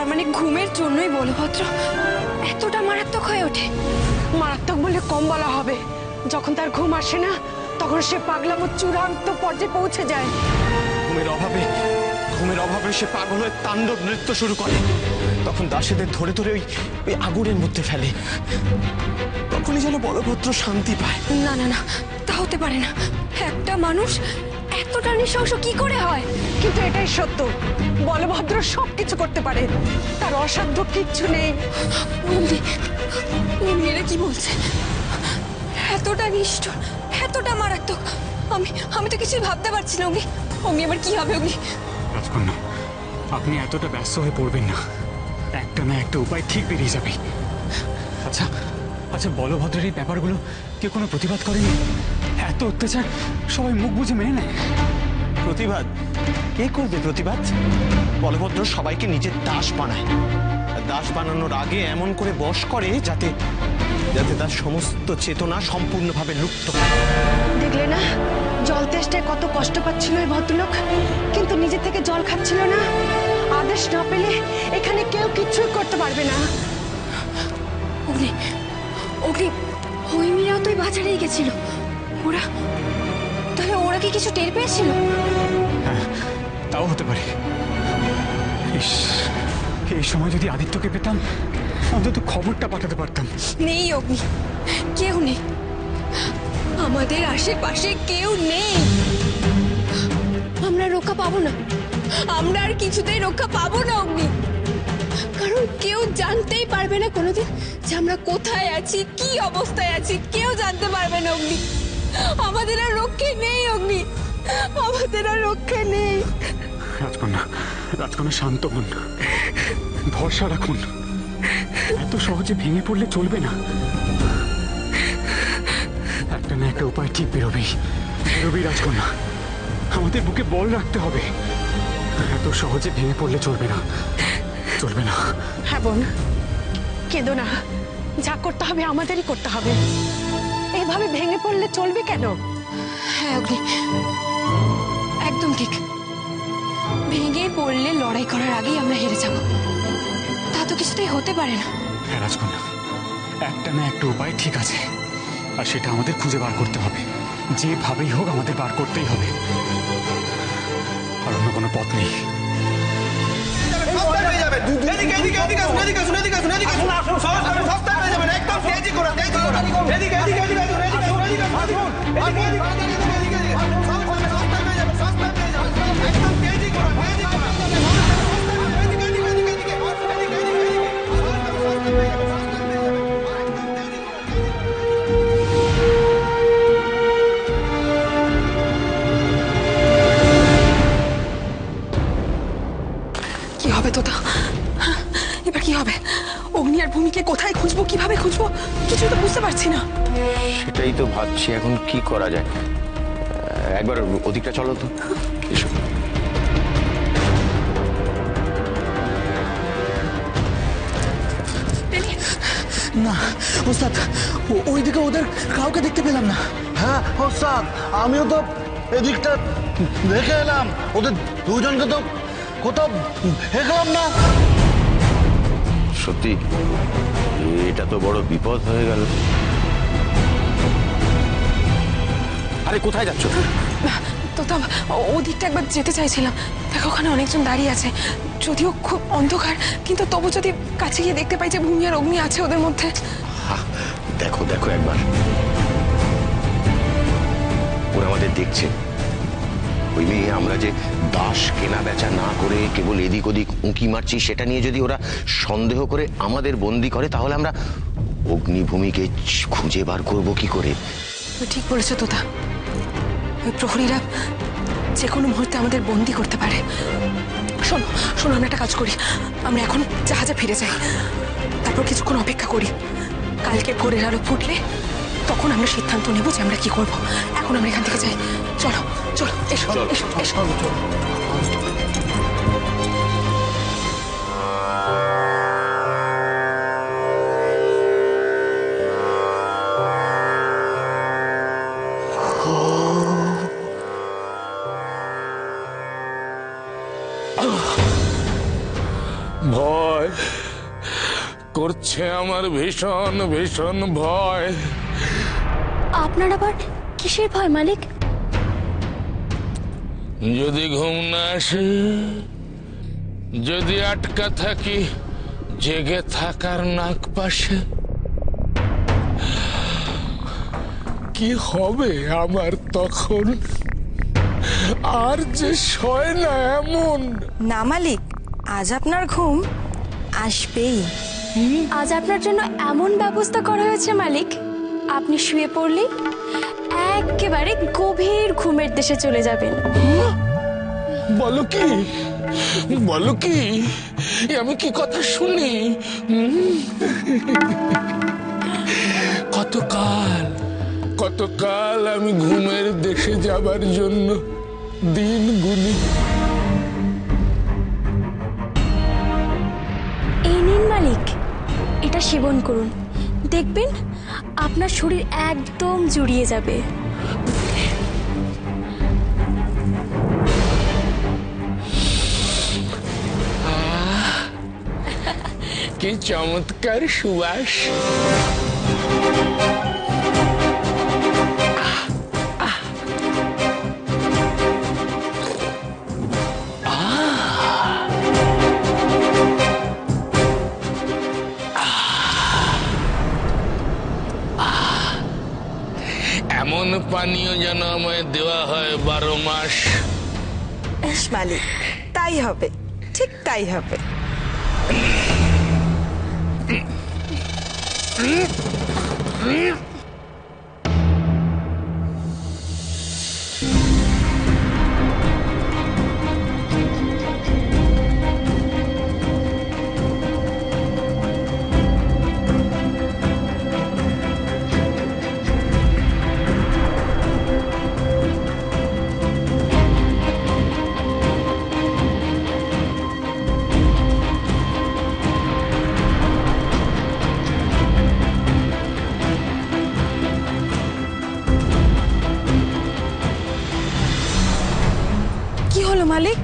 তার মানে ঘুমের জন্যই বলভদ্র এতটা মারাত্মক হয়ে ওঠে? মারাত্মক বলে কম বলা হবে। যখন তার ঘুম আসে না তখন সে পাগলামো চূড়ান্ত পর্যায়ে পৌঁছে যায়। ঘুমের অভাবে সে পাগল হয়ে তাণ্ডব নৃত্য শুরু করে। তখন দাসীদের ধরে ধরে ওই আগুনের মধ্যে ফেলে। তখনই যেন বলভদ্র শান্তি পায়। না না না, তা হতে পারে না। একটা মানুষ এতটা নৃশংস কি করে হয়? কিন্তু এটাই সত্য, বলভদ্র সবকিছু করতে পারে, তার অসাধ্য কিচ্ছু নেই। মেয়েরা কি বলছে? এতটা নিষ্ঠুর, এতটা মারাত্মক, আমি তো কিছুই ভাবতে পারছি না। অগ্নি আমার কি হবে? অগ্নি রাজকন্যা, আপনি এতটা ব্যস্ত হয়ে পড়বেন না, একটা না একটা উপায় ঠিক বেরিয়ে যাবে। আচ্ছা আচ্ছা, বলভদ্রের এই ব্যাপারগুলো কেউ কোনো প্রতিবাদ করেনি? এত অত্যাচার সবাই মুখ বুঝে মেনে নেয়। প্রতিবাদ? কে করবে প্রতিবাদ? বলভদ্র সবাইকে নিজের দাস বানায়। দাস বানানোর আগে এমন করে বশ করে যাতে তার সমস্ত চেতনা সম্পূর্ণভাবে লুপ্ত হয়। দেখলে না জল তেষ্টায় কত কষ্ট পাচ্ছিল এই ভদ্রলোক, কিন্তু নিজে থেকে জল খাচ্ছিল না। আদেশ না পেলে এখানে কেউ কিছুই করতে পারবে না। অগ্নি অগ্নি, ওই মেয়েরাও তো বাজারেই গেছিল। তাহলে ওরা কি কিছু টের পেয়েছিল? হ্যাঁ, তাও হতে পারে। ইস, এই সময় যদি আদিত্যকে পেতাম, অন্তত খবরটা পাঠাতে পারতাম। নেই অগ্নি, কেউ নেই, আমাদের আশেপাশে কেউ নেই। আমরা রক্ষা পাবো না, আমরা আর কিছুতেই রক্ষা পাবো না অগ্নি। কারণ কেউ জানতেই পারবে না কোনোদিন যে আমরা কোথায় আছি, কি অবস্থায় আছি, কেউ জানতে পারবে না অগ্নি। আমাদের আর রক্ষে নেই অগ্নি, আমাদের আর রক্ষে নেই। রাজকন্যা শান্ত হন, ভরসা রাখুন। এত সহজে ভেঙে পড়লে চলবে না। একটা না একটা উপায় ঠিক বেরোবেই রাজকন্যা। আমাদের বুকে বল রাখতে হবে। এত সহজে ভেঙে পড়লে চলবে না। হ্যাঁ বোন, কেঁদো না, যা করতে হবে আমাদেরই করতে হবে। এইভাবে ভেঙে পড়লে চলবে কেন? হ্যাঁ অগ্নি, একদম ঠিক। ভেঙে পড়লে লড়াই করার আগেই আমরা হেরে যাব, তা তো কিছুতেই হতে পারে না। হ্যাঁ রাজকন্যা, একটা না একটা উপায় ঠিক আছে, আর সেটা আমাদের খুঁজে বার করতে হবে। যেভাবেই হোক আমাদের বার করতেই হবে, আর অন্য কোনো পথ নেই। কি হবে তোতা? এবার কি হবে? অগ্নি আর ভূমিকে কোথায় খুঁজবো, কিভাবে খুঁজবো, কিছু তো বুঝতে পারছি না। সেটাই তো ভাবছি এখন কি করা যায়। একবার ওদিকটা চলো তো। এসো। না ওস্তাদ, ওইদিকে ওদের কাউকে দেখতে পেলাম না। হ্যাঁ ওস্তাদ, আমিও তো এদিকটা দেখে এলাম, ওদের দুজনকে তো কোথাও দেখলাম না। সত্যি এটা তো বড় বিপদ হয়ে গেল। আরে কোথায় যাচ্ছ? তোতা, ওদিকটা একবার যেতে চাইছিলাম। দেখো ওখানে অনেকজন দাঁড়িয়ে আছে, যদিও খুব অন্ধকার, কিন্তু তবু যদি কাছে গিয়ে দেখতে পাই যে ভূমি আর অগ্নি আছে ওদের মধ্যে। দেখো দেখো একবার, ওরা আমাদের দেখছে। ওই মেয়ে আমরা যে দাস কেনা বেচা না করে কেবল এদিক ওদিক উঁকি মারছি, সেটা নিয়ে যদি ওরা সন্দেহ করে আমাদের বন্দি করে, তাহলে আমরা অগ্নিভূমিকে খুঁজে বার করবো কি করে? ঠিক বলেছো তোতা, ওই প্রহরীরা যে কোনো মুহূর্তে আমাদের বন্দি করতে পারে। শোনো শোনো, আমরা একটা কাজ করি, আমরা এখন জাহাজে ফিরে যাই, তারপর কিছুক্ষণ অপেক্ষা করি। কালকে ভোরের আলো ফুটলে তখন আমরা সিদ্ধান্ত নেব যে আমরা কি করব। এখন আমরা এখান থেকে যাই। চলো চলো, এসো এসো এসো। ভয় করছে আমার ভীষণ ভীষণ ভয়। আপনার আবার কিসের ভয় মালিক? যদি ঘুম না আসে, যদি আটকা থাকি জেগে থাকার নাক পাশে, কি হবে আমার তখন? আর যে সয় না এমন। না মালিক, আজ আপনার ঘুম আসবেই। আজ আপনার জন্য এমন ব্যবস্থা করা হয়েছে মালিক, আপনি শুয়ে পড়লেই একেবারে গভীর ঘুমের দেশে চলে যাবেন। বলো কি, বলো কি, আমি কি কথা শুনি? কতকাল কতকাল আমি ঘুমের দেশে যাবার জন্য দিন গুনি। এই নিন মালিক, এটা সেবন করুন, দেখবেন আপনার শরীর একদম জুড়িয়ে যাবে। কি চমৎকার সুবাস! এমন পানীয় যেন আমায় দেওয়া হয় 12 মাস। বেশ মালিক, তাই হবে, ঠিক তাই হবে। কি হলো মালিক,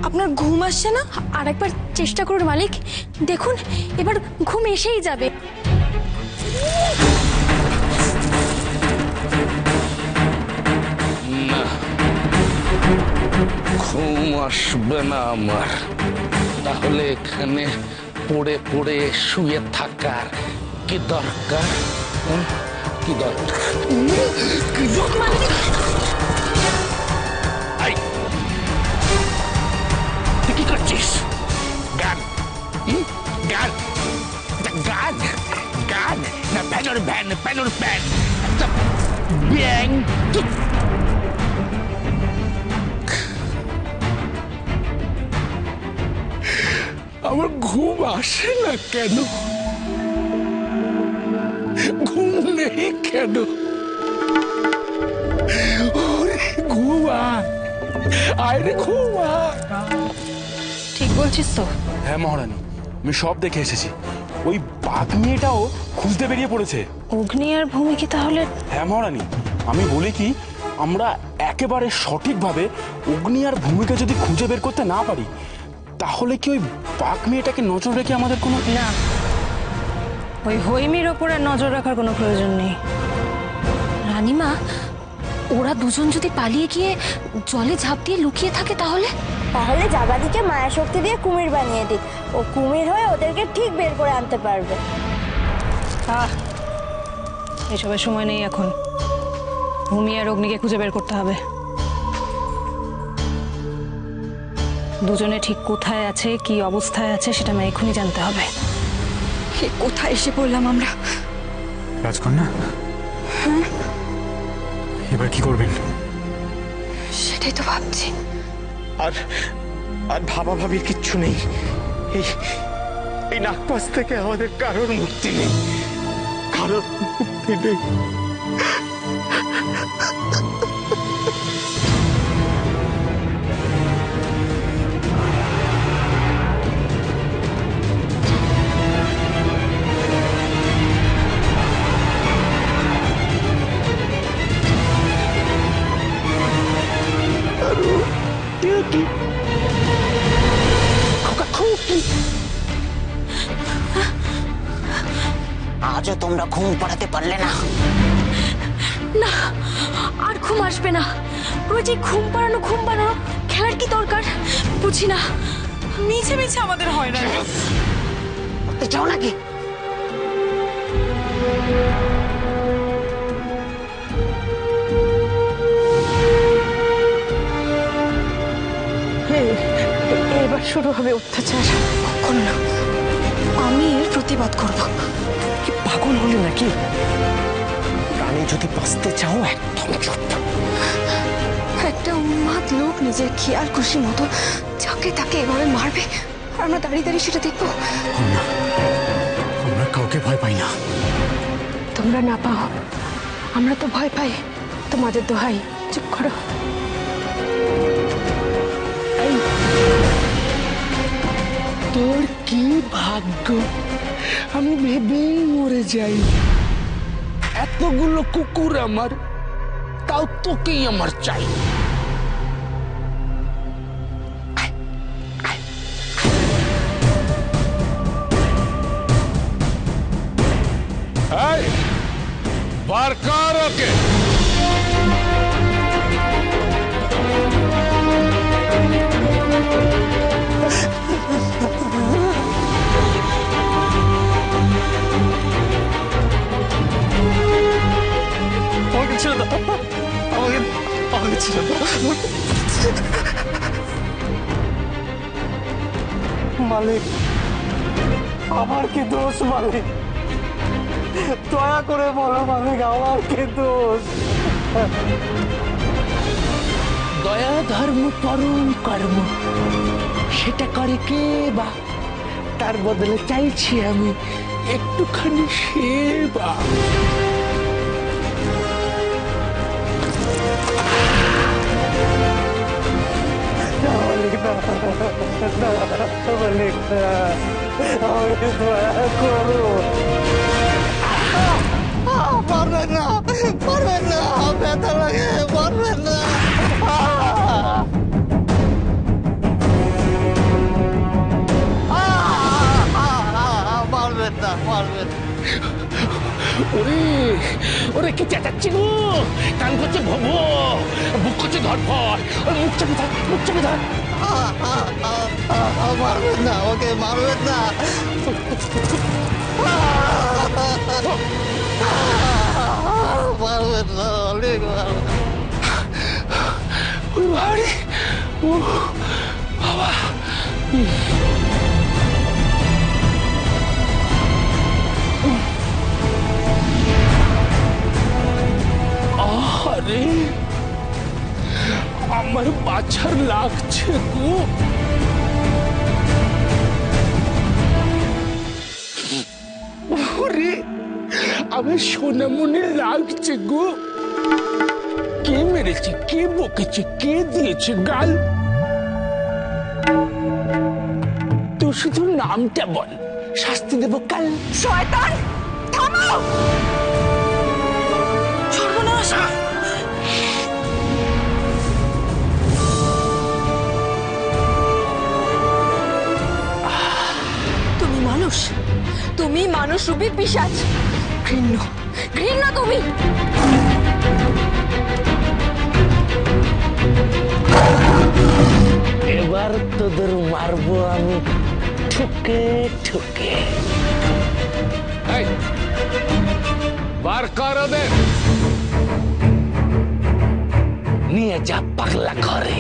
আপনার ঘুম আসছে না? আর একবার চেষ্টা করুন মালিক, দেখুন এবার ঘুম এসেই যাবে। না, ঘুম আসবে না আমার। তাহলে এখানে পড়ে পড়ে শুয়ে থাকার কি দরকার? কি দরকার? এই, তুই কি করছিস? গান, গান, গান, গান না প্যানোর ভ্যান, প্যানোর প্যান, ব্যাং। আমার ঘুম আসে না কেন? ঘুম নেই কেন? ওরে ঘুম আয় রে, ঘুম ঠিক বলছিস তো? হ্যাঁ মহারানী, আমি সব দেখে এসেছি। ওই বাঘ মেয়েটাও খুঁজতে বেরিয়ে পড়েছে। অগ্নি আর ভূমি কি তাহলে? হ্যাঁ মহারানী, আমি বলি কি, আমরা একেবারে সঠিকভাবে অগ্নি আর ভূমিকে যদি খুঁজে বের করতে না পারি, তাহলে কি ওই বাঘ মেয়েটাকে নজর রেখে আমাদের কোনো না, ওই হৈমির ওপর আর নজর রাখার কোনো প্রয়োজন নেই। রানীমা, ওরা দুজন যদি পালিয়ে গিয়ে জলে ঝাঁপ দিয়ে লুকিয়ে থাকে তাহলে? তাহলে জাবাদিকে মায়া শক্তি দিয়ে কুমির বানিয়ে দিই, ও কুমির হয়ে ওদেরকে ঠিক বের করে আনতে পারবে। এসবের সময় নেই এখন। ভূমি আর অগ্নিকে খুঁজে বের করতে হবে। দুজনে ঠিক কোথায় আছে, কি অবস্থায় আছে, সেটা আমি এখনই জানতে হবে। কোথায় এসে পড়লাম আমরা? রাজকন্যা, এবার কি করবেন? সেটাই তো ভাবছি। আর আর ভাবাভাবির কিচ্ছু নেই। এই নাগপাশ থেকে আমাদের কারোর মুক্তি নেই, কারোর মুক্তি নেই। আজও তোমরা ঘুম পাড়াতে পারলে না। না, আর ঘুম আসবে না। রোজ এই ঘুম পাড়ানো খেলার কি দরকার বুঝি না। মিছে মিছে আমাদের হয় না। করতে চাও নাকি? এবার শুরু হবে অত্যাচার। কখনো না, আমি এর প্রতিবাদ করব। কি পাগল হলে নাকি? প্রাণে যদি বাঁচতে চাও একদম চুপ। একটা উন্মাদ লোক নিজের খেয়াল খুশি মতো যাকে তাকে এভাবে মারবে, আর আমরা দাঁড়িয়ে দাঁড়িয়ে সেটা দেখবো? আমরা কাউকে ভয় পাই না। তোমরা না পাও, আমরা তো ভয় পাই। তোমাদের দোহাই চুপ করো। তোর কি ভাগ্য, আমি ভেবেই মরে যাই। এতগুলো কুকুর আমার, তাও তোকেই আমার চাই। বার কর ওকে। আমাকে ছেড়ে দাও, আমাকে ছেড়ে দাও। মালিক, আমার কি দোষ মালিক? দয়া করে বলো মালিক, আমার কি দোষ? দয়া ধর্ম পরম কর্ম, সেটা করে কে বা? তার বদলে চাইছি আমি একটুখানি সেবা। পারবেন না, পারবেন না, ব্যথা লাগে, পারবেন না। পারবেন না, পারবেন। ওরে ওরে কি চেঁচাচ্ছি গো, কান করছে ভবো, বুক করছে ধরফর, ওর মুখ চাপে ধর, মুখ চাপে ধর। মারবেন না, ওকে মারবেন না। মারবেন না, অনেক মারবেন। ওই বাড়ি, ও বাবা। আরে আমার বাছার লাগছে গো। ওরে আমার সোনামণি লাগছে গো। কে মেরেছে, কে বকেছে, কে দিয়েছে গাল? তুই শুধু নামটা বল, শাস্তি দেব কাল। শয়তান, থামো! সর্বনাশ! তুমি মানুষ, তুমি মানুষ রূপী পিশাচ। ঘৃণ্য, ঘৃণ্য তুমি। এবার তোদের মারবো আমি ঠুকে ঠুকে। বার কর ওদের। নিয়ে যা পাগলা ঘরে।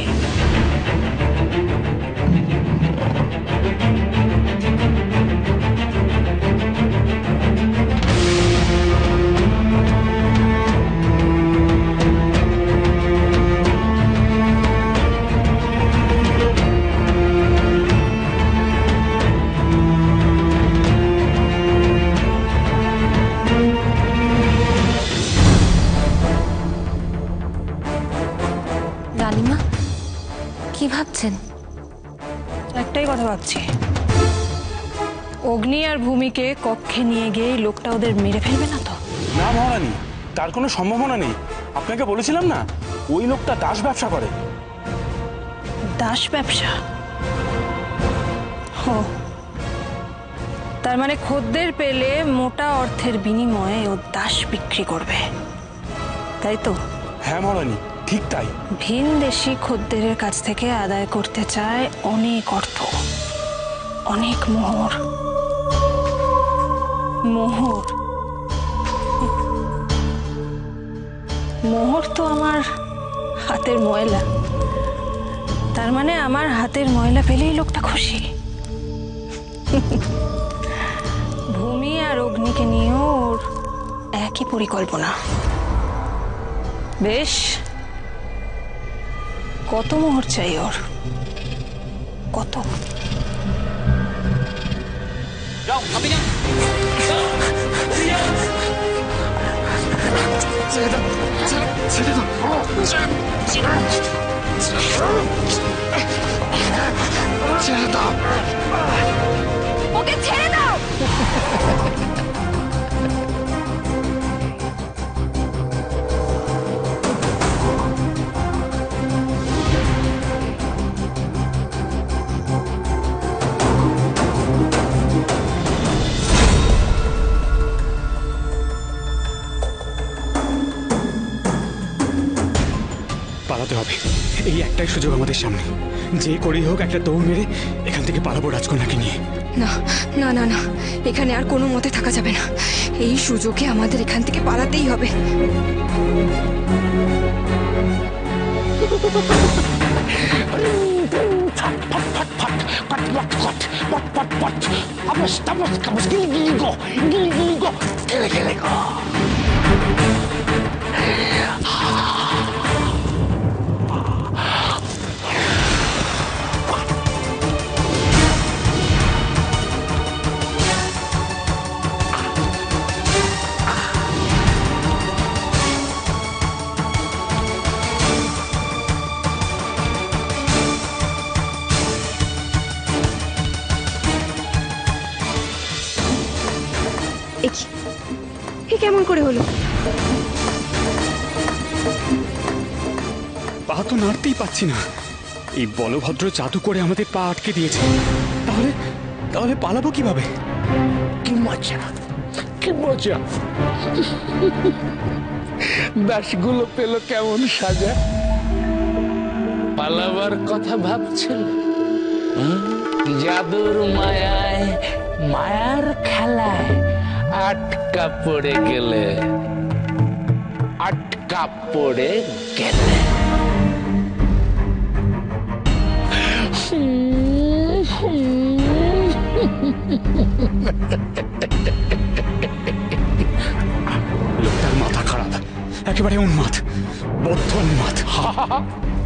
রানীমা, কি ভাবছেন? একটাই কথা ভাবছি, অগ্নি আর ভূমিকে কক্ষে নিয়ে গিয়ে লোকটা ওদের মেরে ফেলবে না তো? না মহারানী, তার কোনো সম্ভাবনা নেই। আপনাকে বলেছিলাম না, ওই লোকটা দাস ব্যবসা করে। দাস ব্যবসা? ও তার মানে খদ্দের পেলে মোটা অর্থের বিনিময়ে ও দাস বিক্রি করবে, তাই তো? হ্যাঁ মহারানী, ঠিক তাই। ভিনদেশী খদ্দেরের কাছ থেকে আদায় করতে চায় অনেক অর্থ, অনেক মোহর। মোহর মোহর তো আমার হাতের ময়লা। তার মানে আমার হাতের ময়লা পেলেই লোকটা খুশি। ভূমি আর অগ্নিকে নিয়েও ওর একই পরিকল্পনা। বেশ, কত মোহর চাই ওর? কত? যাও, আপনি যান। ওকে ছেড়ে দাও। পালাতে হবে, এই একটাই সুযোগ আমাদের সামনে। যে করেই হোক একটা দৌড় মেরে এখান থেকে পালাবো রাজকন্যাকে নিয়ে। না না না না, এখানে আর কোনো মতে থাকা যাবে না। এই সুযোগে আমাদের এখান থেকে পালাতেই হবে। এ কেমন করে হলো? পা তো নাড়তেই পাচ্ছি না। এই বলভদ্র জাদু করে আমাদের পা আটকে দিয়েছে। তাহলে তাহলে পালাবো কিভাবে? কি মজা, কি মজা। দাসগুলো পেল কেমন সাজা। পালাবার কথা ভাবছিল, জাদুর মায়ায়, মায়ার খেলায় আটকা পড়ে গেলে, আটকা পড়ে গেলে। লোকটার মাথা খারাপ, একেবারে উন্মাদ, বদ্ধ উন্মাদ।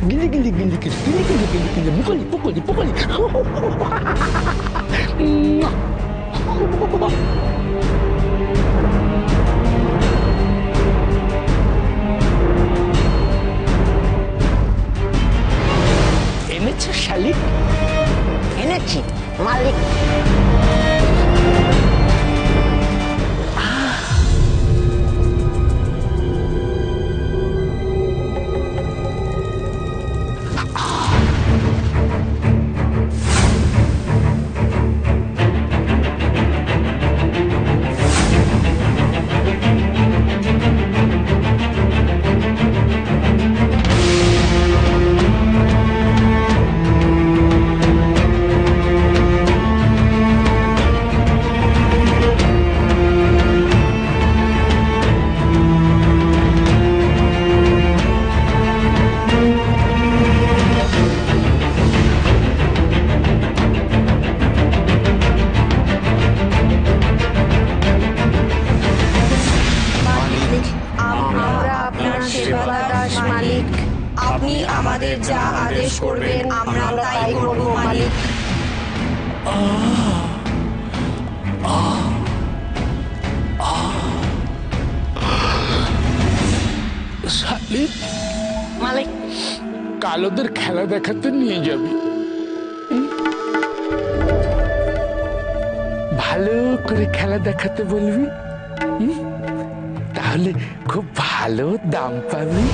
গিলি গিলি গিলি গিলি গিলি গিলি গিলি গিলি মুকলি পুকলি পুকলি। এনেছো শালিক? এনেছি মালিক। আপনি আমাদের যা আদেশ করবেন আমরা তাই করব মালিক। শালিক মালিক, কাল ওদের খেলা দেখাতে নিয়ে যাবি। ভালো করে খেলা দেখাতে বলবি, তাহলে খুব ভালো দাম পাবি।